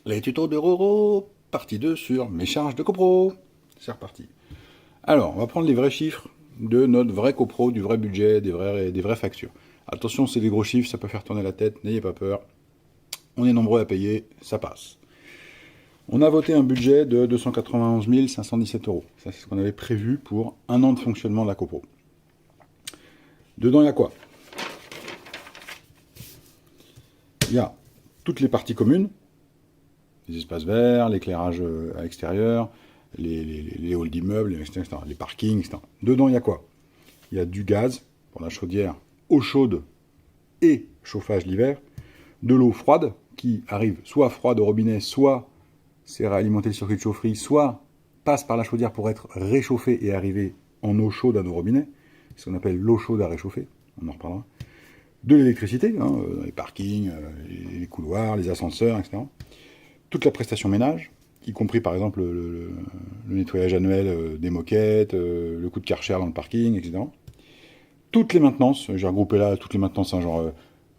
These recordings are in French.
Les tutos de Roro, partie 2 sur mes charges de copro. C'est reparti. Alors, on va prendre les vrais chiffres de notre vrai copro, du vrai budget, des vraies factures. Attention, c'est des gros chiffres, ça peut faire tourner la tête, n'ayez pas peur. On est nombreux à payer, ça passe. On a voté un budget de 291 517 euros. Ça, c'est ce qu'on avait prévu pour un an de fonctionnement de la copro. Dedans, il y a quoi? Il y a toutes les parties communes, les espaces verts, l'éclairage à l'extérieur, les halls d'immeubles, etc., les parkings, etc. Dedans, il y a quoi? Il y a du gaz pour la chaudière, eau chaude et chauffage l'hiver, de l'eau froide qui arrive soit froide au robinet, soit sert à alimenter le circuit de chaufferie, soit passe par la chaudière pour être réchauffée et arriver en eau chaude à nos robinets, ce qu'on appelle l'eau chaude à réchauffer, on en reparlera. De l'électricité, dans les parkings, les couloirs, les ascenseurs, etc. Toute la prestation ménage, y compris par exemple le nettoyage annuel des moquettes, le coup de Karcher dans le parking, etc. Toutes les maintenances, j'ai regroupé là toutes les maintenances, genre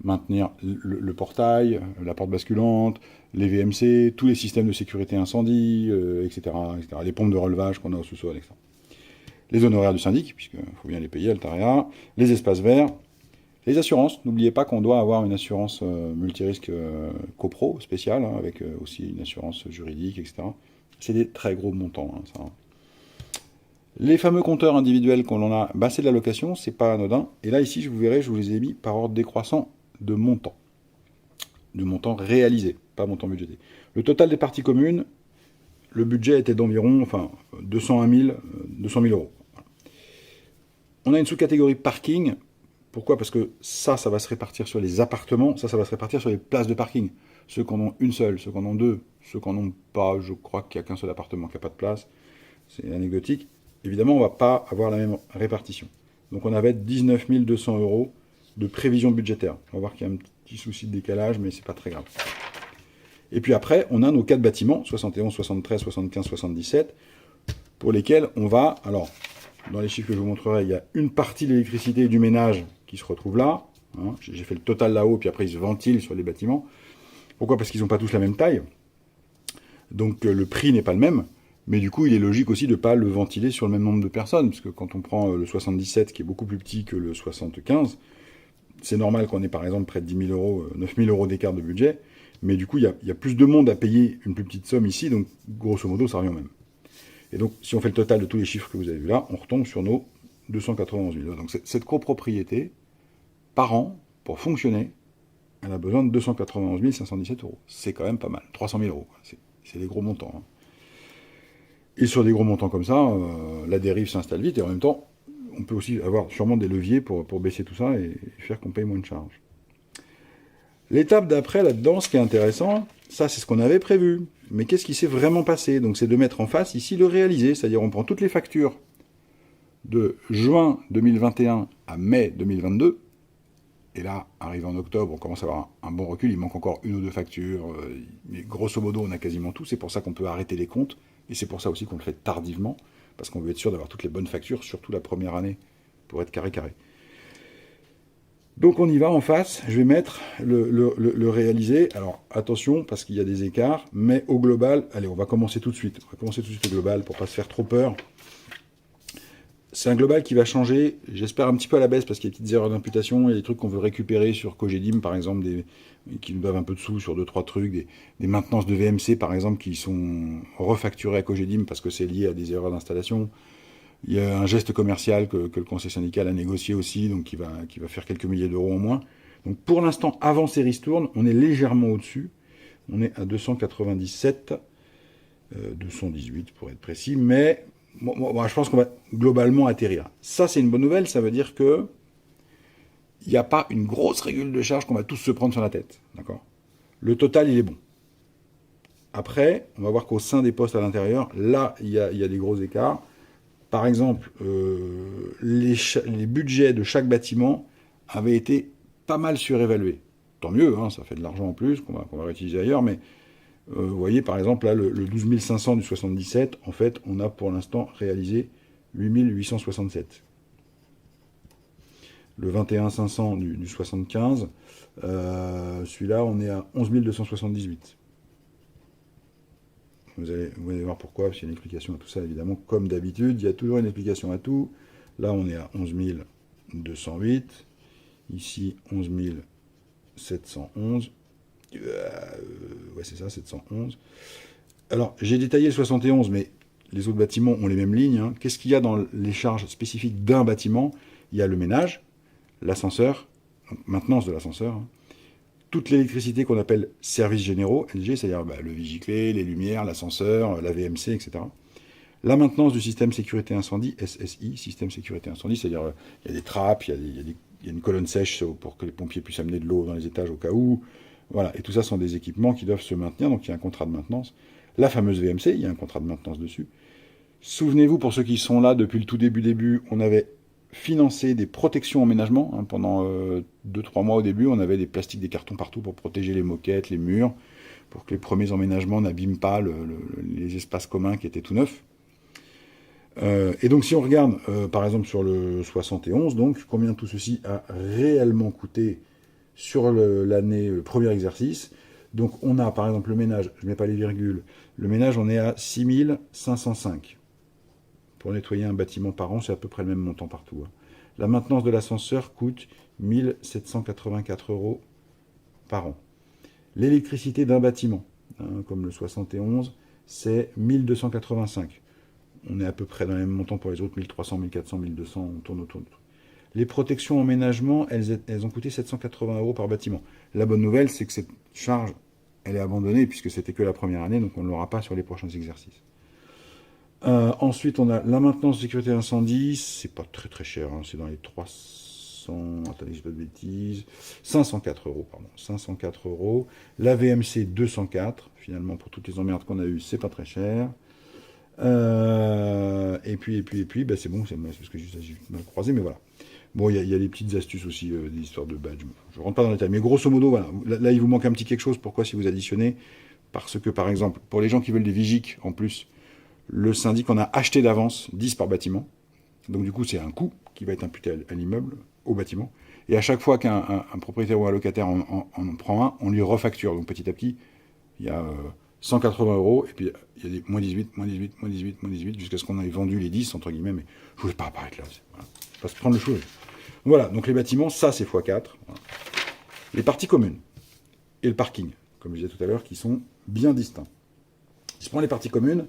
maintenir le portail, la porte basculante, les VMC, tous les systèmes de sécurité incendie, etc., etc. Les pompes de relevage qu'on a au sous-sol, etc. Les honoraires du syndic, puisqu'il faut bien les payer, Altaria, les espaces verts, les assurances. N'oubliez pas qu'on doit avoir une assurance multirisque copro spéciale, avec aussi une assurance juridique, etc. C'est des très gros montants, ça. Les fameux compteurs individuels qu'on a, c'est de la location, c'est pas anodin. Et là, ici, vous verrez, je vous les ai mis par ordre décroissant de montant. De montant réalisé, pas montant budgété. Le total des parties communes, le budget était d'environ 200 000 euros. On a une sous-catégorie parking. Pourquoi? Parce que ça va se répartir sur les appartements, ça va se répartir sur les places de parking. Ceux qui en ont une seule, ceux qui en ont deux, ceux qui en ont pas, je crois qu'il n'y a qu'un seul appartement qui n'a pas de place. C'est anecdotique. Évidemment, on ne va pas avoir la même répartition. Donc on avait 19 200 euros de prévision budgétaire. On va voir qu'il y a un petit souci de décalage, mais c'est pas très grave. Et puis après, on a nos 4 bâtiments, 71, 73, 75, 77, pour lesquels on va, alors, dans les chiffres que je vous montrerai, il y a une partie de l'électricité et du ménage qui se retrouve là. J'ai fait le total là-haut, puis après ils se ventilent sur les bâtiments. Pourquoi? Parce qu'ils n'ont pas tous la même taille. Donc le prix n'est pas le même. Mais du coup, il est logique aussi de ne pas le ventiler sur le même nombre de personnes, parce que quand on prend le 77, qui est beaucoup plus petit que le 75, c'est normal qu'on ait par exemple près de 10 000 euros, 9 000 euros d'écart de budget, mais du coup, il y a plus de monde à payer une plus petite somme ici, donc grosso modo, ça revient au même. Et donc, si on fait le total de tous les chiffres que vous avez vus là, on retombe sur nos 291 000. Donc, cette copropriété, par an, pour fonctionner, elle a besoin de 291 517 euros. C'est quand même pas mal. 300 000 euros. C'est des gros montants. Et sur des gros montants comme ça, la dérive s'installe vite, et en même temps, on peut aussi avoir sûrement des leviers pour baisser tout ça et faire qu'on paye moins de charges. L'étape d'après, là-dedans, ce qui est intéressant, ça c'est ce qu'on avait prévu. Mais qu'est-ce qui s'est vraiment passé? Donc c'est de mettre en face ici le réalisé, c'est-à-dire on prend toutes les factures de juin 2021 à mai 2022, et là, arrivé en octobre, on commence à avoir un bon recul, il manque encore une ou deux factures, mais grosso modo, on a quasiment tout, c'est pour ça qu'on peut arrêter les comptes, et c'est pour ça aussi qu'on le fait tardivement, parce qu'on veut être sûr d'avoir toutes les bonnes factures, surtout la première année, pour être carré. Donc on y va en face, je vais mettre le réalisé. Alors attention, parce qu'il y a des écarts, mais au global, allez, on va commencer tout de suite. On va commencer tout de suite au global pour pas se faire trop peur. C'est un global qui va changer, j'espère un petit peu à la baisse, parce qu'il y a des petites erreurs d'imputation, il y a des trucs qu'on veut récupérer sur Cogedim, par exemple, qui nous doivent un peu de sous sur 2-3 trucs, des maintenances de VMC, par exemple, qui sont refacturées à Cogedim parce que c'est lié à des erreurs d'installation. Il y a un geste commercial que le conseil syndical a négocié aussi, donc qui va faire quelques milliers d'euros en moins. Donc pour l'instant, avant ces ristournes, on est légèrement au-dessus. On est à 297, 218 pour être précis, mais moi, je pense qu'on va globalement atterrir. Ça, c'est une bonne nouvelle, ça veut dire que il n'y a pas une grosse régule de charge qu'on va tous se prendre sur la tête. D'accord? Le total, il est bon. Après, on va voir qu'au sein des postes à l'intérieur, là, il y a des gros écarts. Par exemple, les budgets de chaque bâtiment avaient été pas mal surévalués. Tant mieux, ça fait de l'argent en plus qu'on va réutiliser ailleurs, mais vous voyez par exemple là le 12 500 du 77, en fait on a pour l'instant réalisé 8 867. Le 21 500 du 75, celui-là on est à 11 278. Vous allez voir pourquoi, parce qu'il y a une explication à tout ça, évidemment, comme d'habitude, il y a toujours une explication à tout. Là, on est à 11 208, ici 11 711, ouais c'est ça, 711. Alors, j'ai détaillé le 71, mais les autres bâtiments ont les mêmes lignes. Hein. Qu'est-ce qu'il y a dans les charges spécifiques d'un bâtiment? Il y a le ménage, l'ascenseur, maintenance de l'ascenseur, hein. Toute l'électricité qu'on appelle services généraux, LG, c'est-à-dire le vigiclé, les lumières, l'ascenseur, la VMC, etc. La maintenance du système sécurité incendie, SSI, système sécurité incendie, c'est-à-dire il y a des trappes, il y a une colonne sèche pour que les pompiers puissent amener de l'eau dans les étages au cas où. Voilà, et tout ça sont des équipements qui doivent se maintenir, donc il y a un contrat de maintenance. La fameuse VMC, il y a un contrat de maintenance dessus. Souvenez-vous, pour ceux qui sont là depuis le tout début, on avait financé des protections emménagement. Hein, pendant 2-3 mois au début, on avait des plastiques, des cartons partout pour protéger les moquettes, les murs, pour que les premiers emménagements n'abîment pas les espaces communs qui étaient tout neufs. Et donc si on regarde, par exemple sur le 71, donc combien tout ceci a réellement coûté sur l'année, le premier exercice. Donc on a par exemple le ménage, je ne mets pas les virgules, le ménage on est à 6 505. Pour nettoyer un bâtiment par an, c'est à peu près le même montant partout. Hein. La maintenance de l'ascenseur coûte 1 784 € par an. L'électricité d'un bâtiment, hein, comme le 71, c'est 1 285. On est à peu près dans les mêmes montants pour les autres, 1300, 1400, 1200, on tourne autour. Les protections emménagement, elles ont coûté 780 € par bâtiment. La bonne nouvelle, c'est que cette charge, elle est abandonnée puisque c'était que la première année, donc on ne l'aura pas sur les prochains exercices. Ensuite, on a la maintenance de sécurité incendie, c'est pas très très cher, hein, c'est dans les 300, attendez, je dis pas de bêtises, 504 €, pardon, 504 €. La VMC 204, finalement pour toutes les emmerdes qu'on a eues, c'est pas très cher. Et puis, bah, c'est bon, c'est parce que j'ai mal croisé, mais voilà. Bon, il y a des petites astuces aussi, des histoires de badge. Je rentre pas dans les détails, mais grosso modo, voilà. Là, il vous manque un petit quelque chose. Pourquoi si vous additionnez? Parce que, par exemple, pour les gens qui veulent des vigiques, en plus, le syndic en a acheté d'avance 10 par bâtiment. Donc, du coup, c'est un coût qui va être imputé à l'immeuble, au bâtiment. Et à chaque fois qu'un propriétaire ou un locataire en prend un, on lui refacture. Donc, petit à petit, il y a 180 €, et puis il y a des moins 18, moins 18, moins 18, moins 18, jusqu'à ce qu'on ait vendu les 10, entre guillemets, mais je voulais pas apparaître là. Voilà. Il faut se prendre le chou. Voilà, donc les bâtiments, ça c'est x4. Voilà. Les parties communes et le parking, comme je disais tout à l'heure, qui sont bien distincts. Si je prends les parties communes,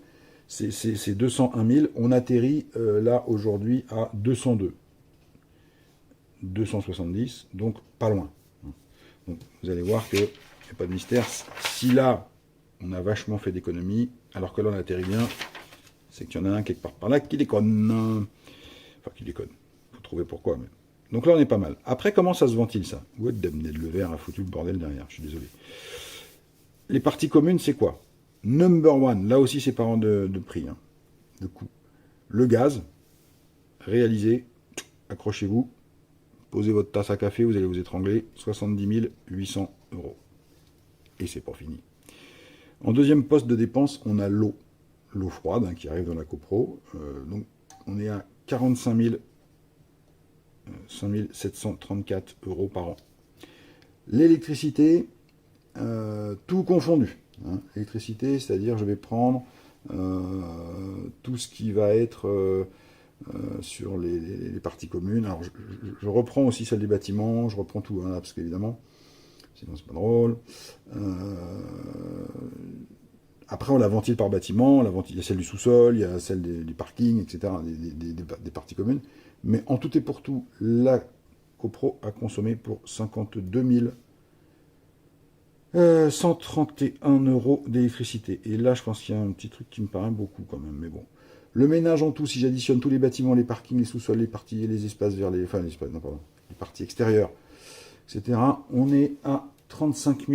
c'est 201 000. On atterrit là aujourd'hui à 202. 270, donc pas loin. Donc vous allez voir qu'il n'y a pas de mystère. Si là, on a vachement fait d'économies, alors que là on atterrit bien, c'est qu'il y en a un quelque part par là qui déconne. Enfin, qui déconne. Faut trouver pourquoi. Mais... Donc là on est pas mal. Après, comment ça se ventile ça? What damn, le verre a foutu le bordel derrière, je suis désolé. Les parties communes, c'est quoi? Number one, là aussi c'est pas rang de prix, hein, de coût. Le gaz, réalisé, accrochez-vous, posez votre tasse à café, vous allez vous étrangler, 70 800 €. Et c'est pas fini. En deuxième poste de dépense, on a l'eau. L'eau froide, hein, qui arrive dans la copro. Donc on est à 45 734 € par an. L'électricité, tout confondu. Hein. L'électricité, c'est-à-dire je vais prendre tout ce qui va être sur les parties communes. Alors je reprends aussi celle des bâtiments, je reprends tout, hein, parce qu'évidemment, sinon c'est pas drôle. Après, on la ventile par bâtiment, il y a celle du sous-sol, il y a celle des parkings, etc., des parties communes. Mais en tout et pour tout, la copro a consommé pour 52 131 € d'électricité. Et là, je pense qu'il y a un petit truc qui me paraît beaucoup quand même, mais bon. Le ménage en tout, si j'additionne tous les bâtiments, les parkings, les sous-sols, les espaces verts, les parties extérieures, etc., on est à 35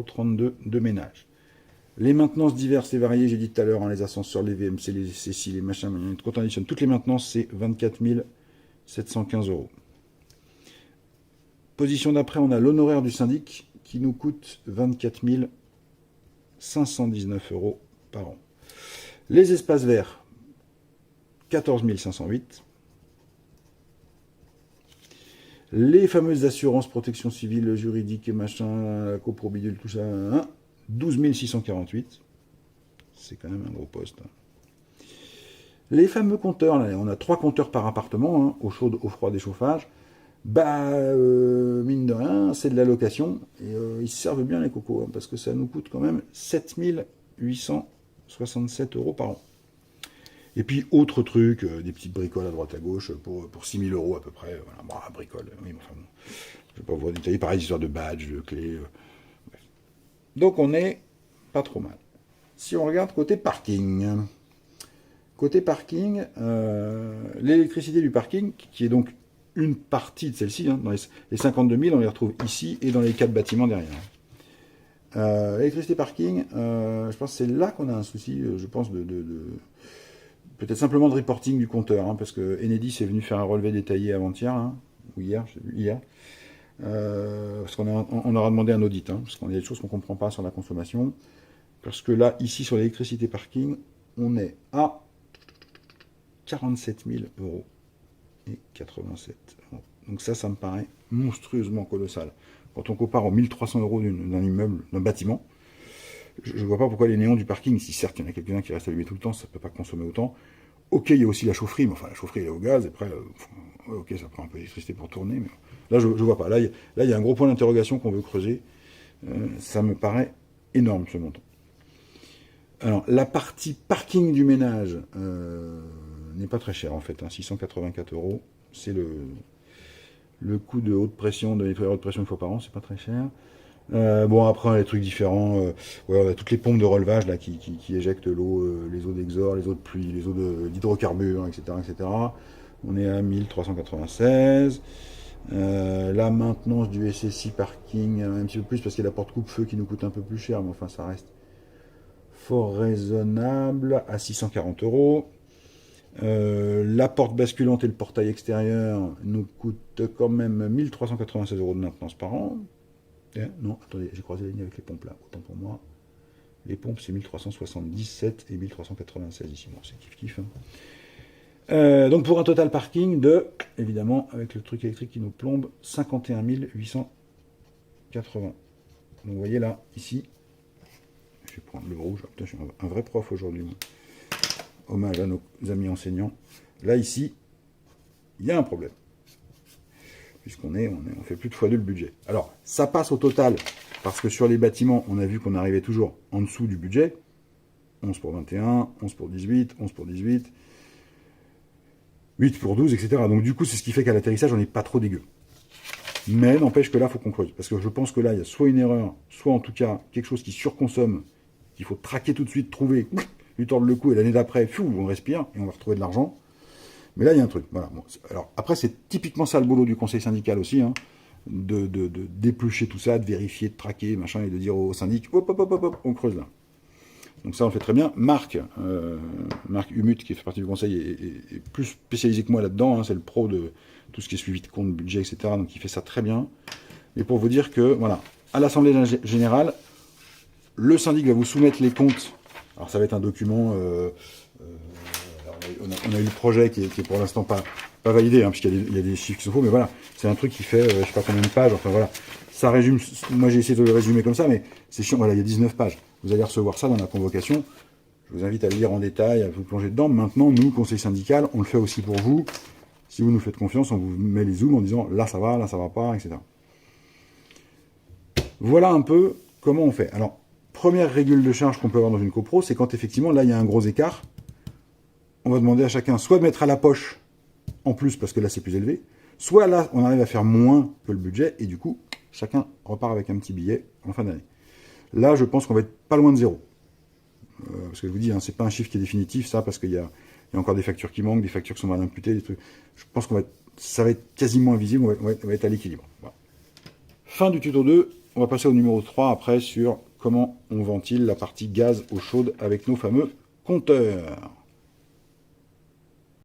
032 de ménage. Les maintenances diverses et variées, j'ai dit tout à l'heure, hein, les ascenseurs, les VMC, les CCI, les machins, quand on additionne toutes les maintenances, c'est 24 715 €. Position d'après, on a l'honoraire du syndic qui nous coûte 24 519 € par an. Les espaces verts, 14 508. Les fameuses assurances, protection civile, juridique et machin, copro bidule, tout ça, hein, 12 648. C'est quand même un gros poste. Les fameux compteurs, là, on a 3 compteurs par appartement, hein, eau chaude, eau froide et chauffage. Mine de rien, c'est de la location. Et ils servent bien les cocos, hein, parce que ça nous coûte quand même 7 867 € par an. Et puis, autre truc, des petites bricoles à droite à gauche pour 6 000 € à peu près. Voilà, bon, bricole, oui, enfin bon. Je ne vais pas vous détailler. Pareil, histoire de badge, de clés. Bref. Donc, on est pas trop mal. Si on regarde côté parking. Côté parking, l'électricité du parking, qui est donc une partie de celle-ci, hein, dans les 52 000, on les retrouve ici et dans les 4 bâtiments derrière. L'électricité parking, je pense que c'est là qu'on a un souci, je pense, peut-être simplement de reporting du compteur, hein, parce que Enedis est venu faire un relevé détaillé avant-hier, hein, ou hier, je sais plus, hier, parce qu'on aura demandé un audit, hein, parce qu'on a des choses qu'on ne comprend pas sur la consommation, parce que là, ici, sur l'électricité parking, on est à 47 000 € et 87 €. Donc ça me paraît monstrueusement colossal. Quand on compare aux 1300 € d'un immeuble, d'un bâtiment, je ne vois pas pourquoi les néons du parking, si certes il y en a quelques-uns qui restent allumés tout le temps, ça ne peut pas consommer autant. Ok, il y a aussi la chaufferie, mais enfin la chaufferie elle est au gaz, et après, ok, ça prend un peu d'électricité pour tourner, mais là je ne vois pas. Là, il y a un gros point d'interrogation qu'on veut creuser. Ça me paraît énorme ce montant. Alors, la partie parking du ménage n'est pas très chère en fait, hein, 684 €. C'est le coût de haute pression, de nettoyeur haute pression une fois par an, c'est pas très cher. Bon, après, on a des trucs différents. Ouais, on a toutes les pompes de relevage là, qui éjectent l'eau, les eaux d'exor, les eaux de pluie, les eaux d'hydrocarbures, etc., etc. On est à 1396. La maintenance du SSI parking, un petit peu plus parce qu'il y a la porte coupe-feu qui nous coûte un peu plus cher, mais enfin, ça reste fort raisonnable à 640 €. La porte basculante et le portail extérieur nous coûtent quand même 1396 € de maintenance par an. Non, attendez, j'ai croisé la ligne avec les pompes là, autant pour moi. Les pompes c'est 1377 et 1396 ici, bon c'est kiff-kiff. Hein. Donc pour un total parking de, évidemment, avec le truc électrique qui nous plombe, 51 880. Donc vous voyez là, ici, je vais prendre le rouge, putain, je suis un vrai prof aujourd'hui. Hommage à nos amis enseignants. Là, ici, il y a un problème. Puisqu'on on fait plus de x2 le budget. Alors, ça passe au total, parce que sur les bâtiments, on a vu qu'on arrivait toujours en dessous du budget. 11 pour 21, 11 pour 18, 11 pour 18, 8 pour 12, etc. Donc du coup, c'est ce qui fait qu'à l'atterrissage, on n'est pas trop dégueu. Mais n'empêche que là, il faut qu'on creuse. Parce que je pense que là, il y a soit une erreur, soit en tout cas quelque chose qui surconsomme, qu'il faut traquer tout de suite, trouver, lui tordre le cou, et l'année d'après, on respire, et on va retrouver de l'argent. Mais là, il y a un truc. Voilà. Bon, alors, après, c'est typiquement ça le boulot du conseil syndical aussi, hein, de d'éplucher tout ça, de vérifier, de traquer, machin, et de dire au syndic, hop, hop, hop, hop, on creuse là. Donc ça, on le fait très bien. Marc Humut, qui fait partie du conseil, est plus spécialisé que moi là-dedans. Hein, c'est le pro de tout ce qui est suivi de compte, budget, etc. Donc il fait ça très bien. Et pour vous dire que, voilà, à l'Assemblée Générale, le syndic va vous soumettre les comptes. Alors ça va être un document... on a eu le projet qui est pour l'instant pas validé, hein, puisqu'il y a des chiffres qui sont faux, mais voilà, c'est un truc qui fait, je sais pas combien de pages, enfin voilà, ça résume, moi j'ai essayé de le résumer comme ça, mais c'est chiant, voilà, il y a 19 pages. Vous allez recevoir ça dans la convocation, je vous invite à le lire en détail, à vous plonger dedans. Maintenant, nous, conseil syndical, on le fait aussi pour vous. Si vous nous faites confiance, on vous met les zooms en disant, là ça va pas, etc. Voilà un peu comment on fait. Alors, première régule de charge qu'on peut avoir dans une copro, c'est quand effectivement, là, il y a un gros écart. On va demander à chacun soit de mettre à la poche en plus, parce que là, c'est plus élevé, soit là, on arrive à faire moins que le budget, et du coup, chacun repart avec un petit billet en fin d'année. Là, je pense qu'on va être pas loin de zéro. Parce que je vous dis, hein, c'est pas un chiffre qui est définitif, ça, parce qu'il y a encore des factures qui manquent, des factures qui sont mal imputées, des trucs. Je pense ça va être quasiment invisible, on va être à l'équilibre. Voilà. Fin du tuto 2, on va passer au numéro 3 après sur comment on ventile la partie gaz eau chaude avec nos fameux compteurs.